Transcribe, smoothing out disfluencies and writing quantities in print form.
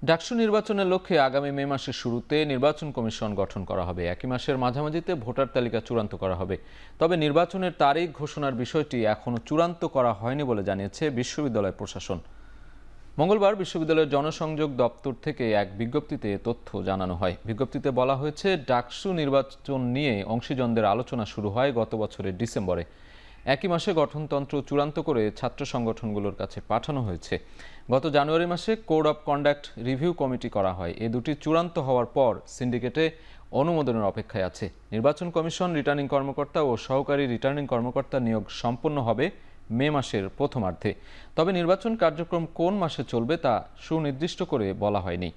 ডাকসু নির্বাচনের লক্ষ্যে আগামী মে মাসের শুরুতে নির্বাচন কমিশন গঠন করা হবে। একই মাসের মাঝামাঝিতে ভোটার তালিকা চূড়ান্ত করা হবে। তবে নির্বাচনের তারিখ ঘোষণার বিষয়টি এখনও চূড়ান্ত করা হয়নি বলে জানিয়েছে বিশ্ববিদ্যালয় প্রশাসন। মঙ্গলবার বিশ্ববিদ্যালয়ের জনসংযোগ দপ্তর থেকে এক বিজ্ঞপ্তিতে তথ্য জানানো হয়। বিজ্ঞপ্তিতে বলা হয়েছে, ডাকসু নির্বাচন নিয়ে অংশীজনদের আলোচনা শুরু হয় গত বছরের ডিসেম্বরে। একই মাসে গঠনতন্ত্র চূড়ান্ত করে ছাত্র সংগঠনগুলোর কাছে পাঠানো হয়েছে। গত জানুয়ারি মাসে code of conduct review committee করা হয়। এ দুটি চূড়ান্ত হওয়ার পর সিন্ডিকেটে অনুমোদনের অপেক্ষায় আছে। নির্বাচন কমিশন রিটার্নিং কর্মকর্তা ও সহকারী রিটার্নিং কর্মকর্তা নিয়োগ সম্পন্ন হবে মে মাসের প্রথমার্ধে। তবে নির্বাচন কার্যক্রম কোন মাসে চলবে তা সুনির্দিষ্ট করে বলা হয়নি।